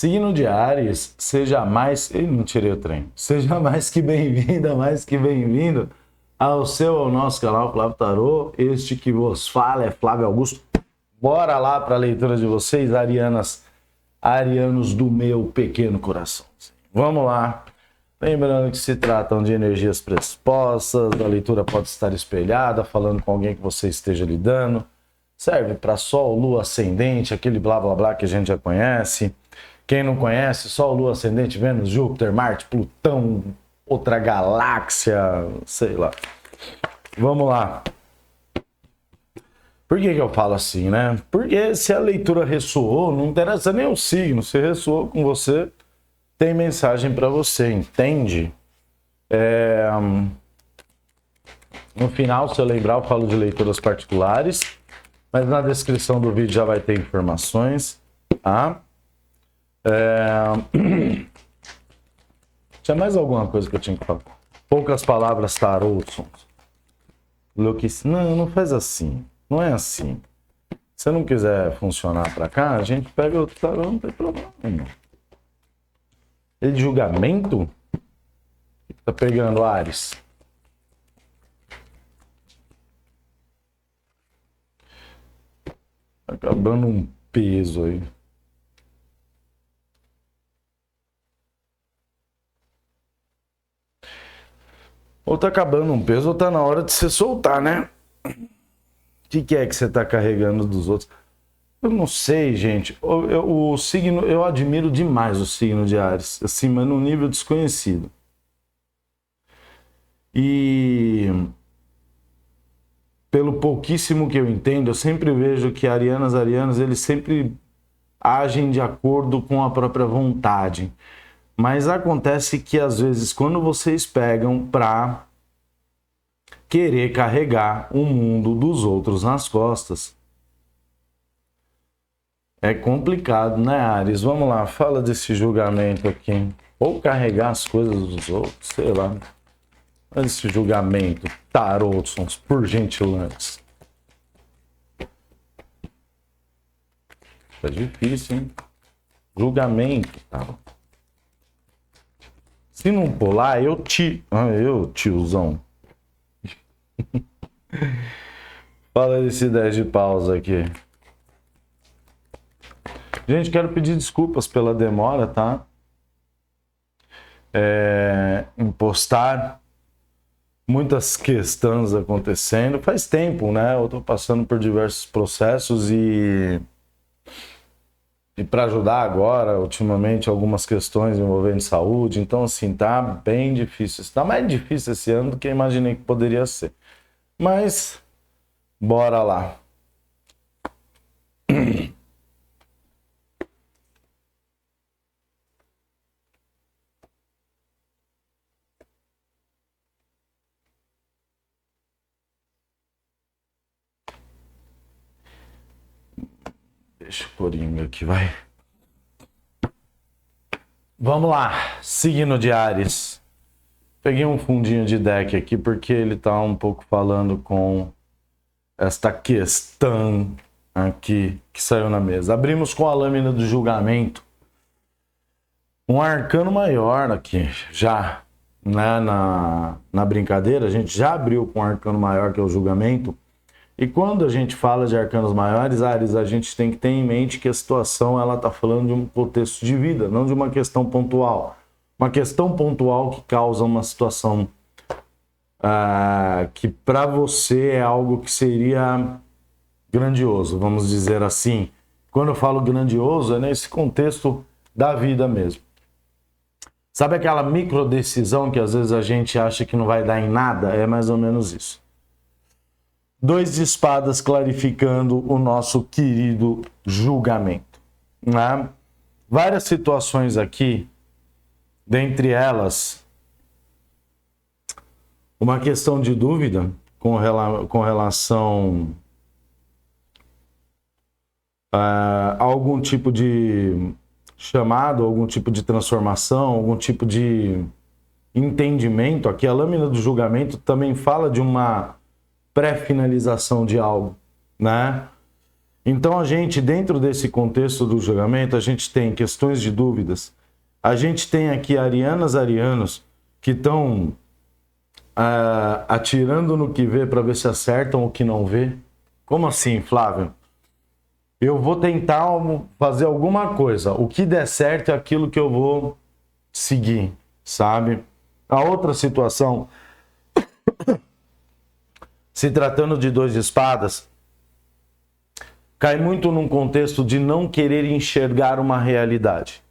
Signo de Áries, seja mais... Ih, não tirei o trem. Seja mais que bem-vinda, mais que bem-vindo ao nosso canal Flávio Tarô. Este que vos fala é Flávio Augusto. Bora lá para a leitura de vocês, arianos do meu pequeno coração. Vamos lá. Lembrando que se tratam de energias prespostas, a leitura pode estar espelhada, falando com alguém que você esteja lidando. Serve para Sol, Lua, Ascendente, aquele blá blá blá que a gente já conhece. Quem não conhece, Sol, Lua, Ascendente, Vênus, Júpiter, Marte, Plutão, outra galáxia, sei lá. Vamos lá. Por que eu falo assim, né? Porque se a leitura ressoou, não interessa nem o signo. Se ressoou com você, tem mensagem para você, entende? No final, se eu lembrar, eu falo de leituras particulares. Mas na descrição do vídeo já vai ter informações, tá? Tinha mais alguma coisa que eu tinha que falar? Poucas palavras, tarô, Não, não faz assim. Não é assim. Se você não quiser funcionar pra cá, a gente pega outro tarô, não tem problema. Ele de julgamento? O que tá pegando, Áries? Tá acabando um peso aí. Ou tá acabando um peso, ou tá na hora de você soltar, né? O que é que você tá carregando dos outros? Eu não sei, gente. O signo, eu admiro demais o signo de Áries, assim, mas num nível desconhecido. E pelo pouquíssimo que eu entendo, eu sempre vejo que arianos, eles sempre agem de acordo com a própria vontade. Mas acontece que às vezes quando vocês pegam para querer carregar o mundo dos outros nas costas, é complicado, né, Áries? Vamos lá, fala desse julgamento aqui. Ou carregar as coisas dos outros, sei lá. Olha esse julgamento, tarotsons, por gentileza. Tá difícil, hein? Julgamento, tá? Se não pular, eu tiozão. Fala desse 10 de pausa aqui. Gente, quero pedir desculpas pela demora, tá? Em postar. Muitas questões acontecendo. Faz tempo, né? Eu tô passando por diversos processos e para ajudar agora, ultimamente, algumas questões envolvendo saúde. Então, assim, tá bem difícil. Está mais difícil esse ano do que eu imaginei que poderia ser. Mas, bora lá. Deixa o Coringa aqui, vai. Vamos lá, signo de Áries. Peguei um fundinho de deck aqui porque ele tá um pouco falando com esta questão aqui que saiu na mesa. Abrimos com a lâmina do julgamento. Um arcano maior aqui, já, né, na brincadeira, a gente já abriu com um arcano maior que é o julgamento. E quando a gente fala de arcanos maiores, Áries, a gente tem que ter em mente que a situação ela está falando de um contexto de vida, não de uma questão pontual. Uma questão pontual que causa uma situação que para você é algo que seria grandioso, vamos dizer assim. Quando eu falo grandioso, é nesse contexto da vida mesmo. Sabe aquela micro decisão que às vezes a gente acha que não vai dar em nada? É mais ou menos isso. 2 de espadas clarificando o nosso querido julgamento, né? Várias situações aqui, dentre elas, uma questão de dúvida com relação a algum tipo de chamado, algum tipo de transformação, algum tipo de entendimento. Aqui a lâmina do julgamento também fala de uma pré-finalização de algo, né? Então a gente, dentro desse contexto do julgamento, a gente tem questões de dúvidas. A gente tem aqui arianos que estão atirando no que vê para ver se acertam o que não vê. Como assim, Flávio? Eu vou tentar fazer alguma coisa. O que der certo é aquilo que eu vou seguir, sabe? A outra situação, se tratando de 2 de espadas, cai muito num contexto de não querer enxergar uma realidade,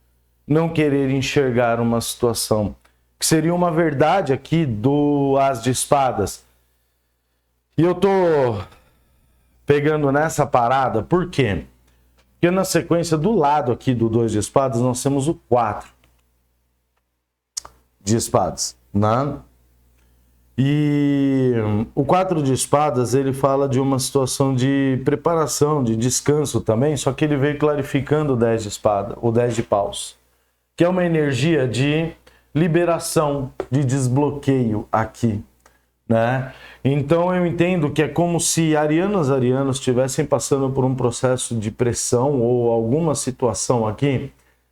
não querer enxergar uma situação, que seria uma verdade aqui do As de Espadas. E eu tô pegando nessa parada, por quê? Porque na sequência do lado aqui do 2 de espadas, nós temos o 4 de espadas, né? E o 4 de espadas, ele fala de uma situação de preparação, de descanso também, só que ele veio clarificando o 10 de espada, o 10 de paus, que é uma energia de liberação, de desbloqueio aqui, né? Então eu entendo que é como se arianos estivessem passando por um processo de pressão ou alguma situação aqui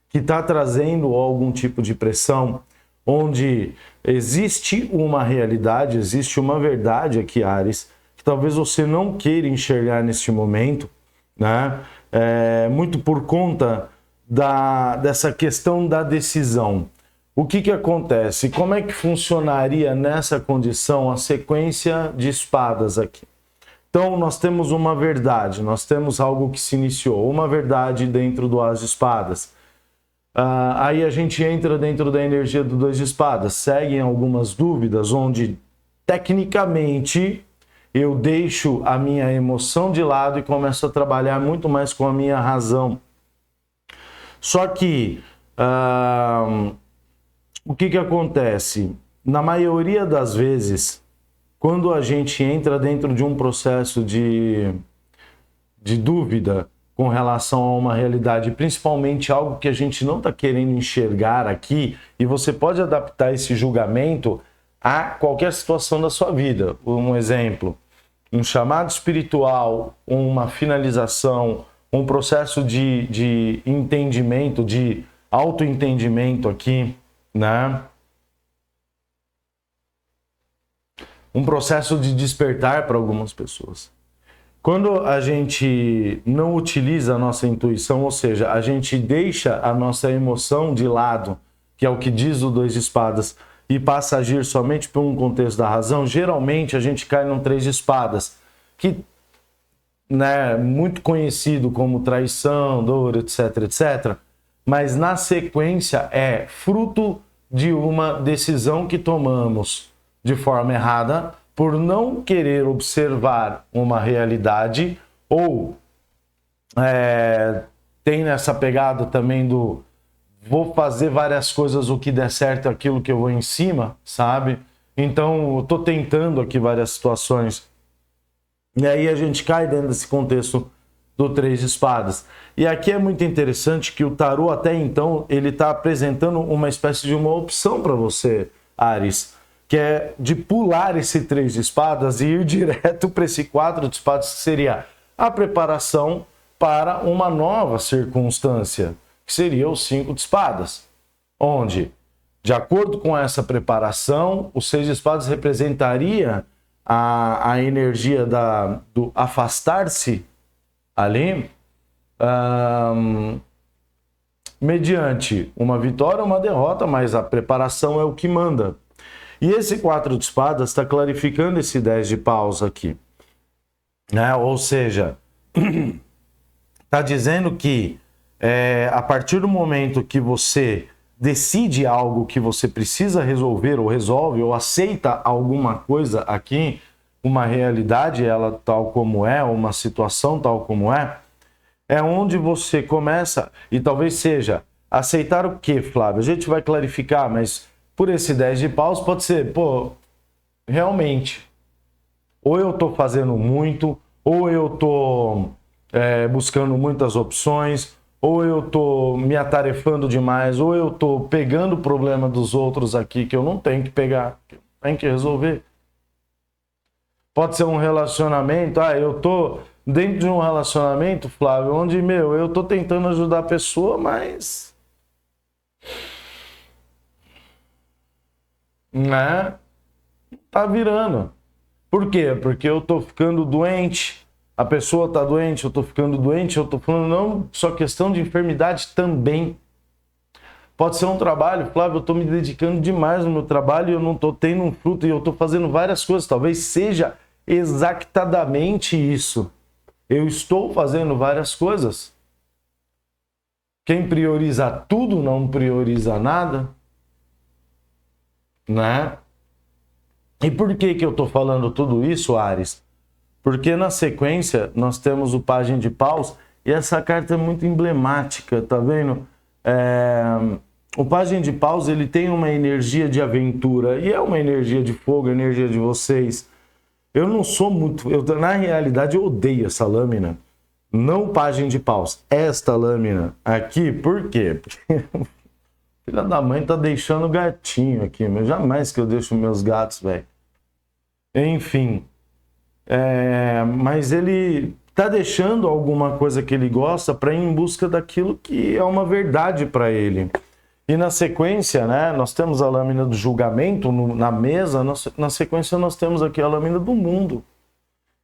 que está trazendo algum tipo de pressão, onde existe uma realidade, existe uma verdade aqui, Ares, que talvez você não queira enxergar neste momento, né? Muito por conta dessa questão da decisão. O que acontece? Como é que funcionaria nessa condição a sequência de espadas aqui? Então, nós temos uma verdade, nós temos algo que se iniciou, uma verdade dentro do As de Espadas. Aí a gente entra dentro da energia do 2 de espadas, seguem algumas dúvidas, onde, tecnicamente, eu deixo a minha emoção de lado e começo a trabalhar muito mais com a minha razão. Só que... o que acontece? Na maioria das vezes, quando a gente entra dentro de um processo de dúvida com relação a uma realidade, principalmente algo que a gente não está querendo enxergar aqui, e você pode adaptar esse julgamento a qualquer situação da sua vida. Um exemplo, um chamado espiritual, uma finalização, um processo de entendimento, de autoentendimento aqui, né? Um processo de despertar para algumas pessoas. Quando a gente não utiliza a nossa intuição, ou seja, a gente deixa a nossa emoção de lado, que é o que diz o 2 de espadas, e passa a agir somente por um contexto da razão, geralmente a gente cai num 3 de espadas, que, né, muito conhecido como traição, dor, etc, etc, mas na sequência é fruto de uma decisão que tomamos de forma errada por não querer observar uma realidade ou tem nessa pegada também do vou fazer várias coisas, o que der certo é aquilo que eu vou em cima, sabe? Então eu tô tentando aqui várias situações e aí a gente cai dentro desse contexto do 3 de espadas. E aqui é muito interessante que o tarô até então ele está apresentando uma espécie de uma opção para você, Ares, que é de pular esse 3 de espadas e ir direto para esse 4 de espadas, que seria a preparação para uma nova circunstância, que seria o 5 de espadas, onde, de acordo com essa preparação, o 6 de espadas representaria a energia do afastar-se ali, mediante uma vitória ou uma derrota, mas a preparação é o que manda. E esse 4 de espadas está clarificando esse 10 de paus aqui, né? Ou seja, está dizendo que a partir do momento que você decide algo que você precisa resolver, ou resolve, ou aceita alguma coisa aqui, uma realidade, ela tal como é, uma situação tal como é onde você começa, e talvez seja, aceitar o quê, Flávio? A gente vai clarificar, mas por esse 10 de paus pode ser, realmente, ou eu estou fazendo muito, ou eu estou buscando muitas opções, ou eu estou me atarefando demais, ou eu estou pegando o problema dos outros aqui que eu não tenho que pegar, que eu tenho que resolver. Pode ser um relacionamento, eu estou dentro de um relacionamento, Flávio, onde, meu, eu tô tentando ajudar a pessoa, mas... né? Tá virando. Por quê? Porque eu tô ficando doente, a pessoa tá doente, eu tô ficando doente, eu tô falando não só questão de enfermidade também. Pode ser um trabalho, Flávio, eu tô me dedicando demais no meu trabalho e eu não tô tendo um fruto e eu tô fazendo várias coisas, talvez seja exatamente isso. Eu estou fazendo várias coisas. Quem prioriza tudo não prioriza nada, né? E por que que eu tô falando tudo isso, Ares? Porque na sequência nós temos o Pajem de Paus e essa carta é muito emblemática, tá vendo? O Pajem de Paus ele tem uma energia de aventura e é uma energia de fogo, a energia de vocês. Eu não sou muito... na realidade eu odeio essa lâmina. Não o Pajem de Paus, esta lâmina aqui, por quê? Porque filha da mãe tá deixando gatinho aqui, mas jamais que eu deixo meus gatos, velho. Enfim... mas ele tá deixando alguma coisa que ele gosta para ir em busca daquilo que é uma verdade para ele. E na sequência, né, nós temos a lâmina do julgamento na mesa, na sequência nós temos aqui a lâmina do mundo,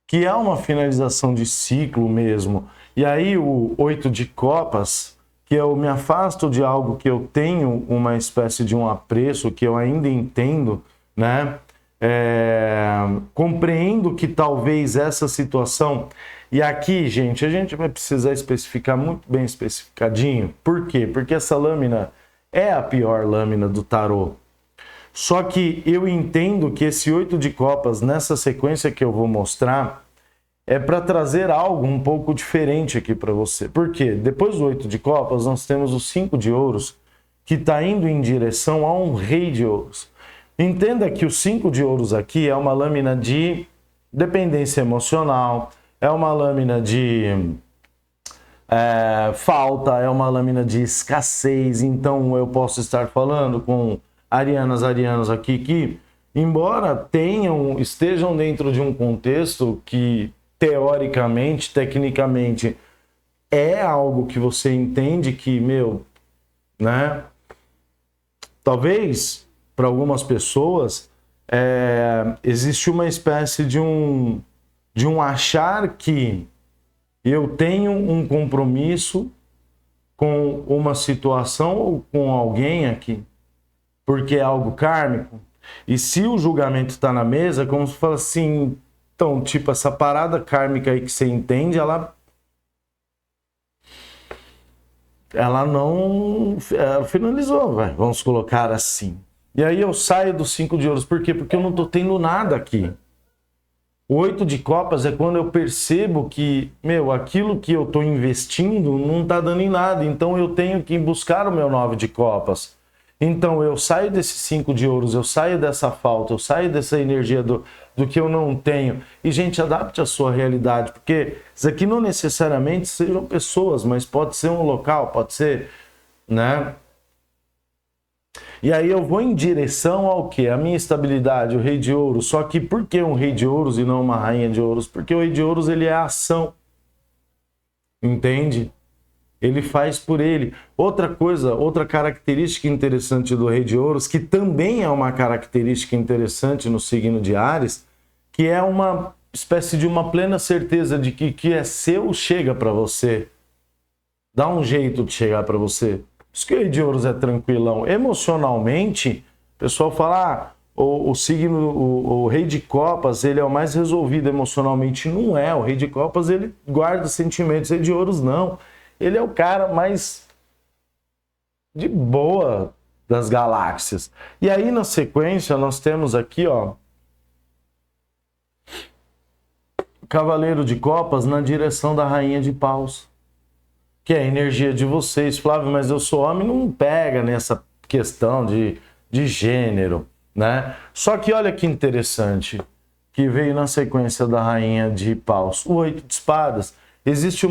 que é uma finalização de ciclo mesmo. E aí o 8 de copas, que eu me afasto de algo que eu tenho uma espécie de um apreço, que eu ainda entendo, né? Compreendo que talvez essa situação, e aqui, gente, a gente vai precisar especificar muito bem especificadinho. Por quê? Porque essa lâmina é a pior lâmina do tarô. Só que eu entendo que esse 8 de copas, nessa sequência que eu vou mostrar, é para trazer algo um pouco diferente aqui para você. Por quê? Depois do 8 de copas, nós temos o 5 de ouros, que está indo em direção a um rei de ouros. Entenda que o 5 de ouros aqui é uma lâmina de dependência emocional, é uma lâmina de falta, é uma lâmina de escassez. Então eu posso estar falando com arianos aqui que, embora estejam dentro de um contexto que teoricamente, tecnicamente, é algo que você entende que, meu, né? Talvez para algumas pessoas existe uma espécie de um achar que eu tenho um compromisso com uma situação ou com alguém aqui, porque é algo kármico. E se o julgamento está na mesa, como se fala assim, então, tipo, essa parada kármica aí que você entende, ela não finalizou, vai. Vamos colocar assim. E aí eu saio do 5 de ouros. Por quê? Porque eu não tô tendo nada aqui. O 8 de copas é quando eu percebo que, meu, aquilo que eu tô investindo não tá dando em nada. Então eu tenho que buscar o meu 9 de copas. Então eu saio desse 5 de ouros, eu saio dessa falta, eu saio dessa energia do que eu não tenho. E, gente, adapte a sua realidade. Porque isso aqui não necessariamente sejam pessoas, mas pode ser um local, pode ser, né? E aí eu vou em direção ao quê? A minha estabilidade, o rei de ouros. Só que por que um rei de ouros e não uma rainha de ouros? Porque o rei de ouros, ele é a ação. Entende? Ele faz por ele. Outra coisa, outra característica interessante do rei de ouros, que também é uma característica interessante no signo de Áries, que é uma espécie de uma plena certeza de que é seu chega para você. Dá um jeito de chegar para você. Por isso que o rei de ouros é tranquilão. Emocionalmente, o pessoal fala, o signo, o rei de copas, ele é o mais resolvido emocionalmente. Não é, o rei de copas, ele guarda sentimentos, o rei de ouros não. Ele é o cara mais de boa das galáxias. E aí, na sequência, nós temos aqui, ó, Cavaleiro de Copas na direção da Rainha de Paus, que é a energia de vocês. Flávio, mas eu sou homem, não pega nessa questão de gênero, né? Só que olha que interessante, que veio na sequência da Rainha de Paus, o 8 de espadas. Existe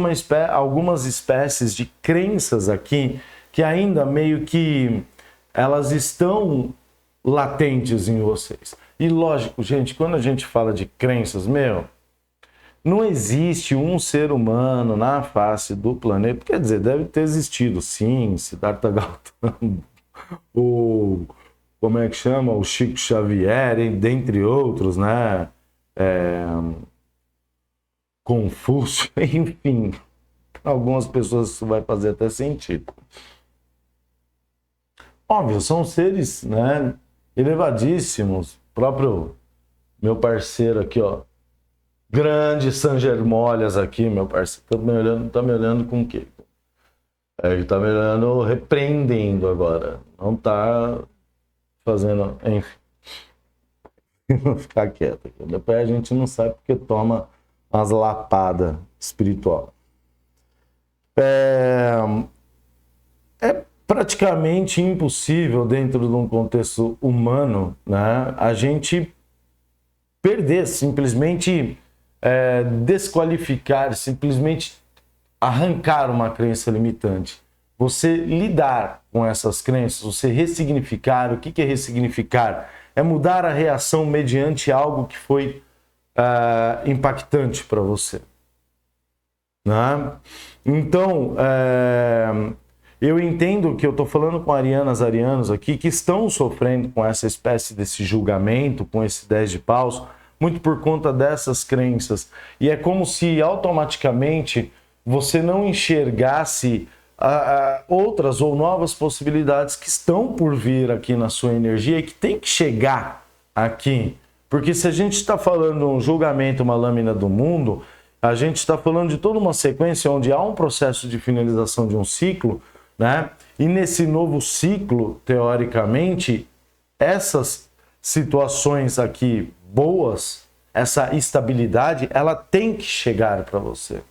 algumas espécies de crenças aqui que ainda meio que elas estão latentes em vocês. E lógico, gente, quando a gente fala de crenças, meu, Não existe um ser humano na face do planeta, quer dizer, deve ter existido, sim, Siddhartha Gautama, o, como é que chama, o Chico Xavier, dentre outros, né? Confúcio, enfim, algumas pessoas isso vai fazer até sentido. Óbvio, são seres, né, elevadíssimos, próprio meu parceiro aqui, ó, grande San Germolhas aqui, meu parceiro, tá me olhando com o quê? Ele tá me olhando repreendendo agora, não tá fazendo, enfim, vou ficar quieto aqui. Depois a gente não sabe porque toma umas lapadas espiritual. É praticamente impossível dentro de um contexto humano, né, a gente perder, simplesmente desqualificar, simplesmente arrancar uma crença limitante. Você lidar com essas crenças, você ressignificar. O que é ressignificar? É mudar a reação mediante algo que foi impactante para você. Né? Então, eu entendo que eu estou falando com arianos aqui que estão sofrendo com essa espécie desse julgamento, com esse 10 de paus, muito por conta dessas crenças. E é como se automaticamente você não enxergasse outras ou novas possibilidades que estão por vir aqui na sua energia e que tem que chegar aqui. Porque se a gente está falando de um julgamento, uma lâmina do mundo, a gente está falando de toda uma sequência onde há um processo de finalização de um ciclo, né? E nesse novo ciclo, teoricamente, essas situações aqui boas, essa estabilidade, ela tem que chegar para você,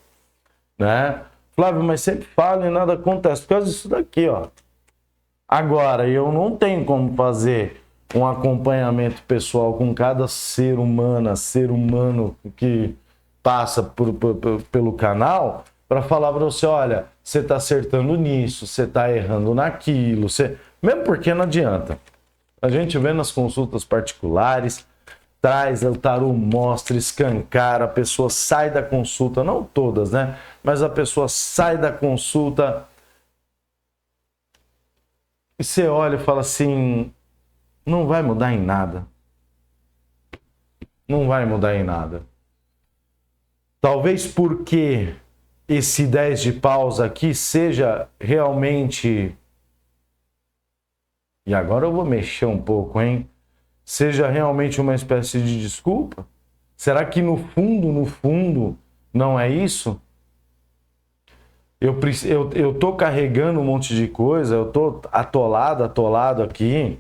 né? Flávio, mas sempre fala e nada acontece por causa disso daqui, ó. Agora, eu não tenho como fazer um acompanhamento pessoal com cada ser humano que passa pelo canal para falar para você, olha, você está acertando nisso, você está errando naquilo, mesmo porque não adianta. A gente vê nas consultas particulares, traz o tarô, mostra, escancara, a pessoa sai da consulta, não todas, né? Mas a pessoa sai da consulta e você olha e fala assim, não vai mudar em nada. Não vai mudar em nada. Talvez porque esse 10 de paus aqui seja realmente... E agora eu vou mexer um pouco, hein? Seja realmente uma espécie de desculpa? Será que no fundo, não é isso? Eu tô carregando um monte de coisa, eu tô atolado aqui,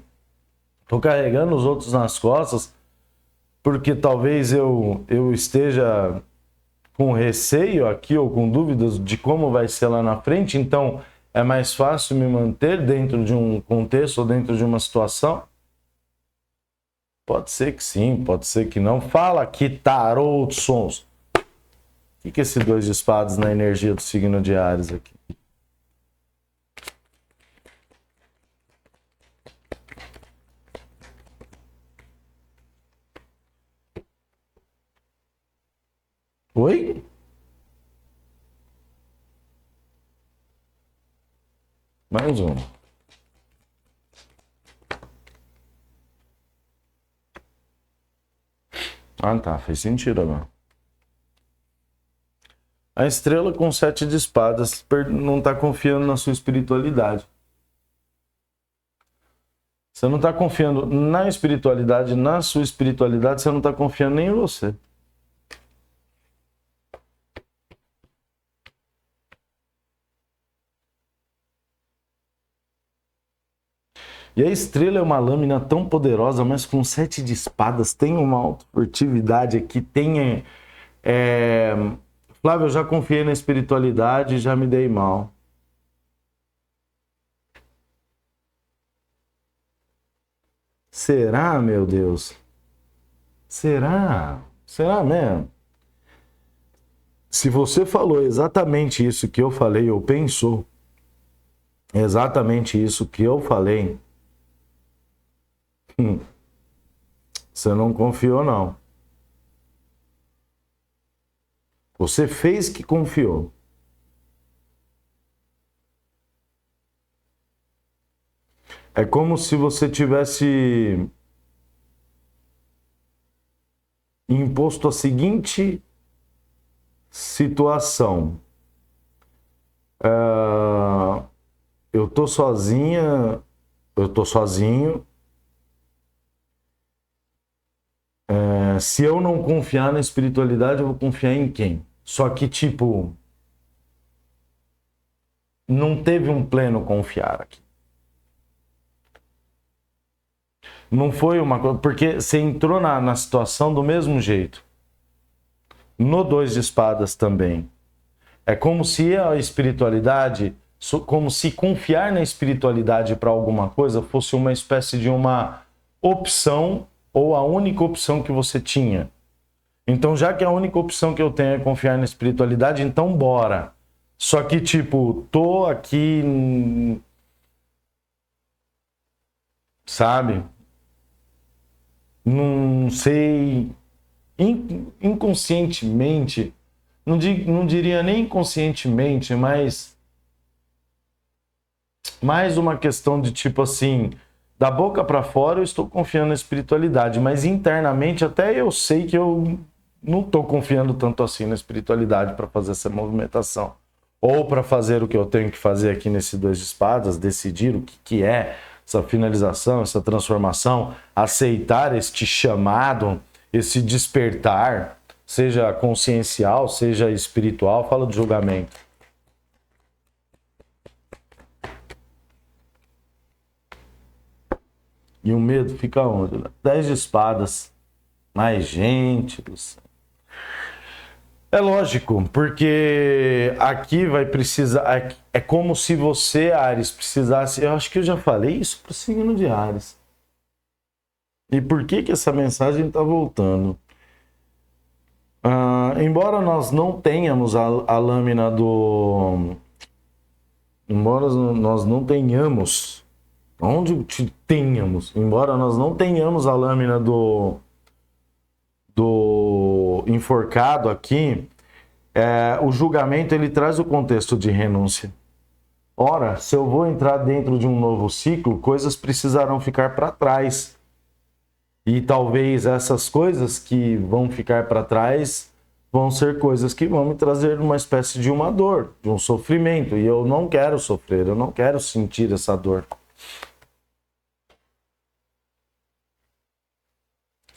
tô carregando os outros nas costas, porque talvez eu esteja com receio aqui ou com dúvidas de como vai ser lá na frente, então é mais fácil me manter dentro de um contexto ou dentro de uma situação? Pode ser que sim, pode ser que não. Fala aqui, tarô de sons. O que é esse 2 de espadas na energia do signo de Áries aqui? Oi? Mais um. Ah, tá. Fez sentido agora. A estrela com 7 de espadas não está confiando na sua espiritualidade. Você não está confiando na espiritualidade, na sua espiritualidade, você não está confiando nem em você. E a estrela é uma lâmina tão poderosa, mas com 7 de espadas, tem uma autofurtividade aqui, tem... Flávio, eu já confiei na espiritualidade e já me dei mal. Será, meu Deus? Será? Será mesmo? Se você falou exatamente isso que eu falei, ou pensou exatamente isso que eu falei, você não confiou, não. Você fez que confiou. É como se você tivesse imposto a seguinte situação. Eu tô sozinha, eu tô sozinho. Se eu não confiar na espiritualidade, eu vou confiar em quem? Só que, tipo, não teve um pleno confiar aqui. Não foi uma coisa. Porque você entrou na situação do mesmo jeito. No 2 de espadas também. É como se a espiritualidade, como se confiar na espiritualidade para alguma coisa fosse uma espécie de uma opção ou a única opção que você tinha. Então, já que a única opção que eu tenho é confiar na espiritualidade, então bora. Só que, tipo, tô aqui, sabe? Não sei, inconscientemente, não diria nem inconscientemente, mas mais uma questão de tipo assim, da boca para fora eu estou confiando na espiritualidade, mas internamente até eu sei que eu não estou confiando tanto assim na espiritualidade para fazer essa movimentação. Ou para fazer o que eu tenho que fazer aqui nesse 2 de espadas, decidir o que é essa finalização, essa transformação, aceitar este chamado, esse despertar, seja consciencial, seja espiritual, fala do julgamento. E o medo fica onde? 10 de espadas. Mais gente do céu. É lógico, porque aqui vai precisar. É como se você, Ares, precisasse. Eu acho que eu já falei isso para o signo de Ares. E por que essa mensagem está voltando? Embora nós não tenhamos a lâmina do. Embora nós não tenhamos. Onde tenhamos? Embora nós não tenhamos a lâmina do enforcado aqui, o julgamento ele traz o contexto de renúncia. Ora, se eu vou entrar dentro de um novo ciclo, coisas precisarão ficar para trás. E talvez essas coisas que vão ficar para trás vão ser coisas que vão me trazer uma espécie de uma dor, de um sofrimento. E eu não quero sofrer, eu não quero sentir essa dor.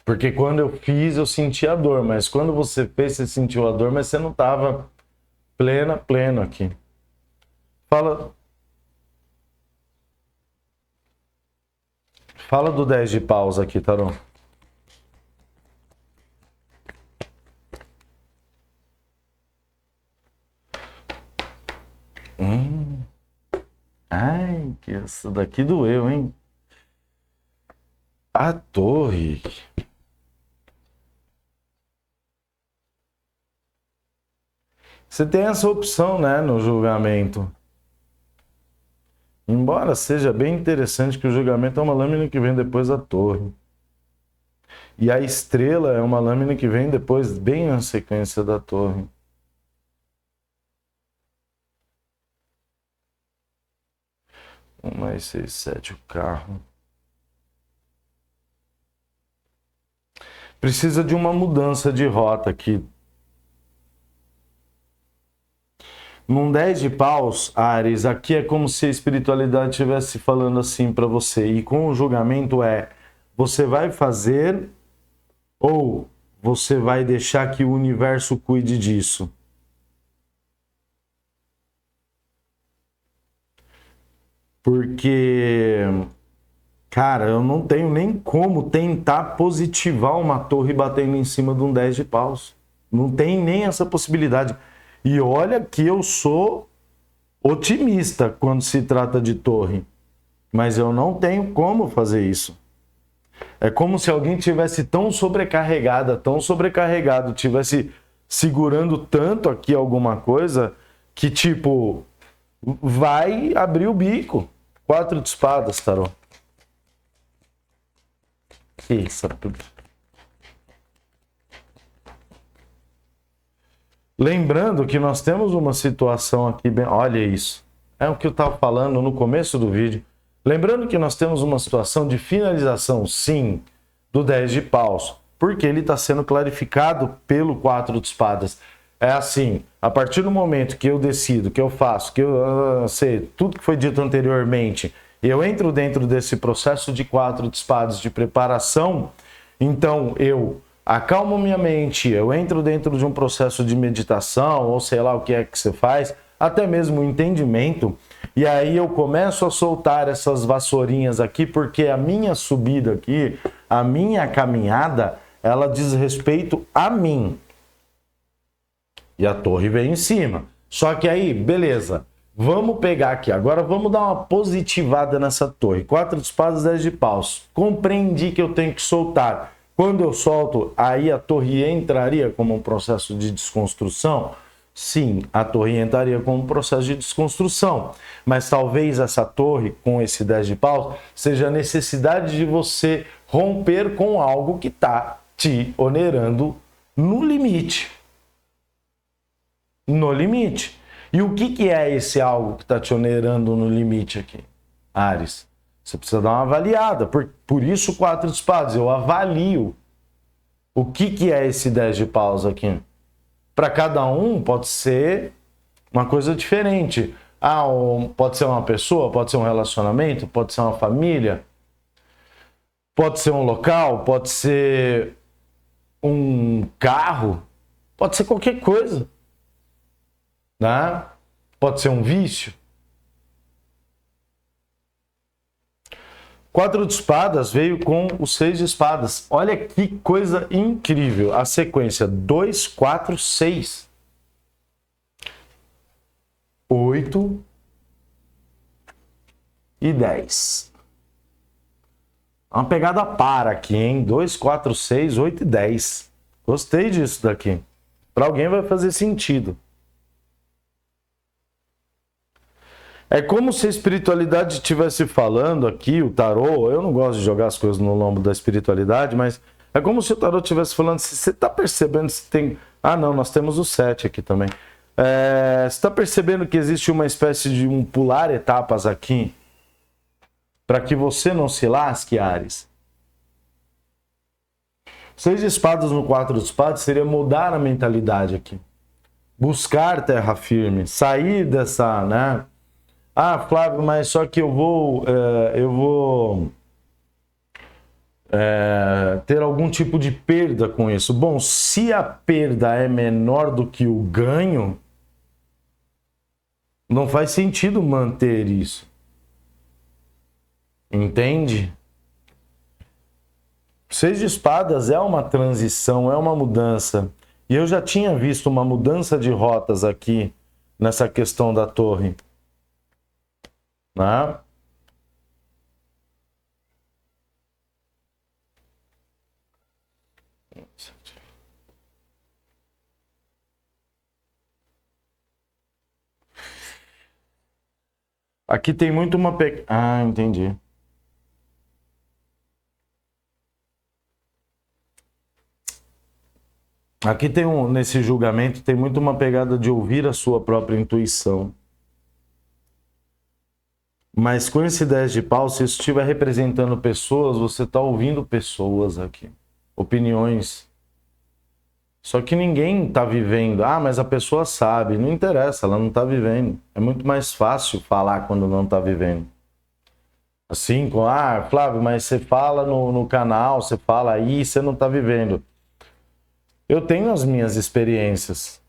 Porque quando eu fiz, eu senti a dor, mas quando você fez, você sentiu a dor, mas você não estava pleno aqui. Fala do 10 de paus aqui, Tarô. Ai, que essa daqui doeu, hein? A torre. Você tem essa opção, né, no julgamento. Embora seja bem interessante que o julgamento é uma lâmina que vem depois da torre. E a estrela é uma lâmina que vem depois, bem na sequência da torre. Mais 6, 7, o carro. Precisa de uma mudança de rota aqui. Num 10 de paus, Ares, aqui é como se a espiritualidade estivesse falando assim para você. E com o julgamento você vai fazer ou você vai deixar que o universo cuide disso? Porque, cara, eu não tenho nem como tentar positivar uma torre batendo em cima de um 10 de paus. Não tem nem essa possibilidade. E olha que eu sou otimista quando se trata de torre. Mas eu não tenho como fazer isso. É como se alguém tivesse tão sobrecarregado, tivesse segurando tanto aqui alguma coisa que, tipo, vai abrir o bico. 4 de espadas, Tarô. Isso. Lembrando que nós temos uma situação aqui, bem, olha isso, é o que eu estava falando no começo do vídeo. Lembrando que nós temos uma situação de finalização, sim, do 10 de paus, porque ele está sendo clarificado pelo 4 de espadas. É assim, a partir do momento que eu decido, que eu faço, que eu sei, tudo que foi dito anteriormente, eu entro dentro desse processo de 4 de espadas de preparação, então eu acalmo minha mente, eu entro dentro de um processo de meditação, ou sei lá o que é que você faz, até mesmo o entendimento, e aí eu começo a soltar essas vassourinhas aqui, porque a minha subida aqui, a minha caminhada, ela diz respeito a mim. E a torre vem em cima. Só que aí, beleza, vamos pegar aqui, agora vamos dar uma positivada nessa torre. 4 de espadas, 10 de paus. Compreendi que eu tenho que soltar. Quando eu solto, aí a torre entraria como um processo de desconstrução? Sim, a torre entraria como um processo de desconstrução. Mas talvez essa torre, com esse 10 de paus, seja a necessidade de você romper com algo que está te onerando no limite. No limite. E o que é esse algo que está te onerando no limite aqui, Áries? Você precisa dar uma avaliada. Por isso 4 de espadas. Eu avalio o que é esse 10 de paus aqui. Para cada um pode ser uma coisa diferente. Pode ser uma pessoa, pode ser um relacionamento, pode ser uma família, pode ser um local, pode ser um carro, pode ser qualquer coisa. Né? Pode ser um vício. 4 de espadas veio com o 6 de espadas. Olha que coisa incrível. A sequência 2, 4, 6. 8 e 10. Uma pegada para aqui, hein? 2, 4, 6, 8 e 10. Gostei disso daqui. Para alguém vai fazer sentido. É como se a espiritualidade estivesse falando aqui, o tarô, eu não gosto de jogar as coisas no lombo da espiritualidade, mas é como se o tarô estivesse falando, se você está percebendo se tem... Ah não, nós temos o 7 aqui também. Você está percebendo que existe uma espécie de um pular etapas aqui, para que você não se lasque, Áries? 6 de espadas no 4 de espadas seria mudar a mentalidade aqui. Buscar terra firme, sair dessa, né? Ah, Flávio, mas só que eu vou ter algum tipo de perda com isso. Bom, se a perda é menor do que o ganho, não faz sentido manter isso. Entende? 6 de espadas é uma transição, é uma mudança. E eu já tinha visto uma mudança de rotas aqui nessa questão da torre. Né? Aqui tem muito uma... Ah, entendi. Aqui tem nesse julgamento tem muito uma pegada de ouvir a sua própria intuição. Mas com esse 10 de pau, se isso estiver representando pessoas, você está ouvindo pessoas aqui. Opiniões. Só que ninguém está vivendo. Ah, mas a pessoa sabe. Não interessa, ela não está vivendo. É muito mais fácil falar quando não está vivendo. Assim, Flávio, mas você fala no canal, você fala aí, você não está vivendo. Eu tenho as minhas experiências.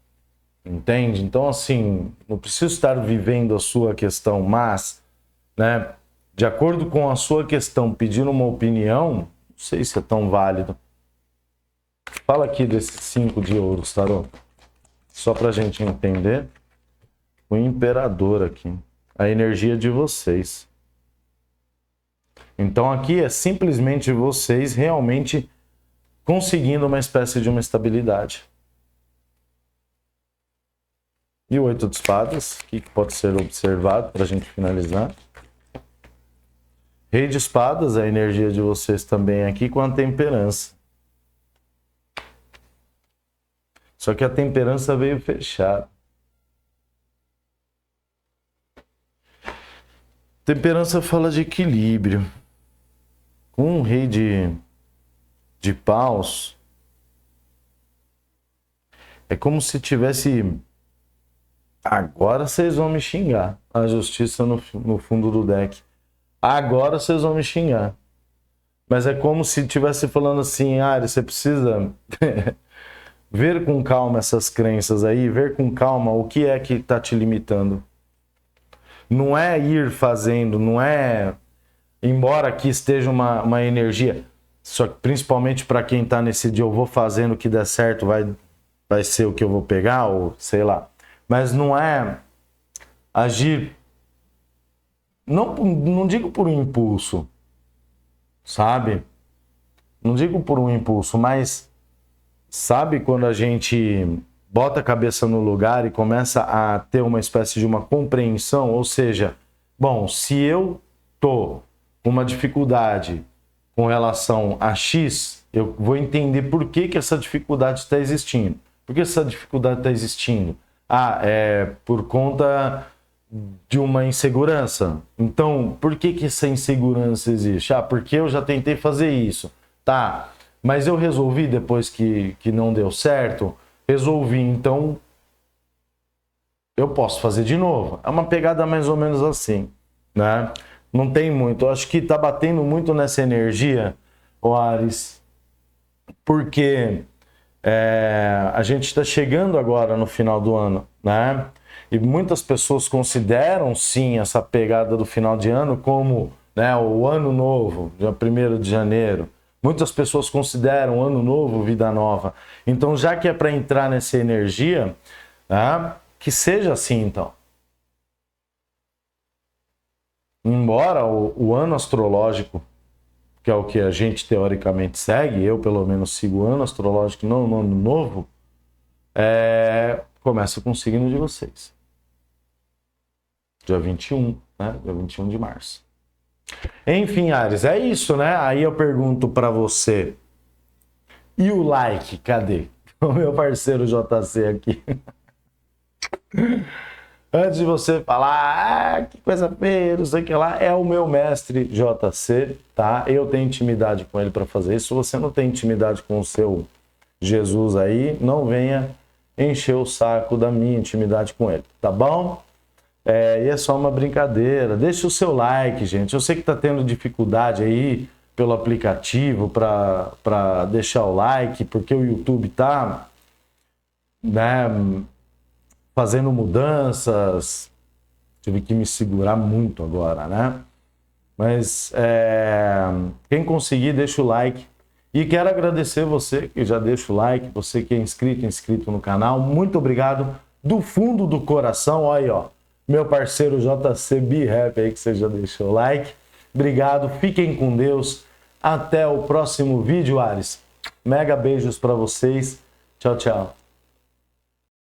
Entende? Então, assim, não preciso estar vivendo a sua questão, mas... né, de acordo com a sua questão, pedindo uma opinião, não sei se é tão válido. Fala aqui desses 5 de ouros, tarô. Só pra gente entender. O imperador aqui. A energia de vocês. Então aqui é simplesmente vocês realmente conseguindo uma espécie de uma estabilidade. E o 8 de espadas, o que pode ser observado pra gente finalizar? Rei de espadas, a energia de vocês também aqui com a temperança. Só que a temperança veio fechada. Temperança fala de equilíbrio. Com um rei de paus, é como se tivesse... Agora vocês vão me xingar. A justiça no fundo do deck. Agora vocês vão me xingar. Mas é como se estivesse falando assim, Ares, você precisa ver com calma essas crenças aí, ver com calma o que é que está te limitando. Não é ir fazendo, não é... Embora aqui esteja uma energia, só que principalmente para quem está nesse dia, eu vou fazendo o que der certo, vai ser o que eu vou pegar, ou sei lá. Mas não é agir, não digo por um impulso, sabe? Não digo por um impulso, mas sabe quando a gente bota a cabeça no lugar e começa a ter uma espécie de uma compreensão, ou seja, bom, se eu tô com uma dificuldade com relação a X, eu vou entender por que essa dificuldade está existindo. Por que essa dificuldade está existindo? Ah, é por conta de uma insegurança. Então, por que essa insegurança existe? Ah, porque eu já tentei fazer isso. Tá, mas eu resolvi depois que não deu certo? Resolvi, então eu posso fazer de novo. É uma pegada mais ou menos assim, né? Não tem muito. Eu acho que tá batendo muito nessa energia, o Ares, porque a gente está chegando agora no final do ano, né? E muitas pessoas consideram, sim, essa pegada do final de ano como, né, o ano novo, dia 1º de janeiro. Muitas pessoas consideram ano novo, vida nova. Então, já que é para entrar nessa energia, né, que seja assim, então. Embora o ano astrológico, que é o que a gente teoricamente segue, eu pelo menos sigo o ano astrológico, não o ano novo, começa com o signo de vocês. Dia 21, né? Dia 21 de março. Enfim, Ares, é isso, né? Aí eu pergunto para você, e o like, cadê? O meu parceiro JC aqui. Antes de você falar, que coisa feia, não sei o que lá, é o meu mestre JC, tá? Eu tenho intimidade com ele para fazer isso. Se você não tem intimidade com o seu Jesus aí, não venha encher o saco da minha intimidade com ele, tá bom? E é só uma brincadeira. Deixa o seu like, gente. Eu sei que tá tendo dificuldade aí pelo aplicativo para deixar o like, porque o YouTube tá, né, fazendo mudanças. Tive que me segurar muito agora, né? Mas quem conseguir, deixa o like. E quero agradecer você que já deixa o like, você que é inscrito no canal. Muito obrigado do fundo do coração. Olha aí, ó. Meu parceiro JC B-Rap aí que você já deixou o like. Obrigado, fiquem com Deus. Até o próximo vídeo, Ares. Mega beijos para vocês. Tchau, tchau.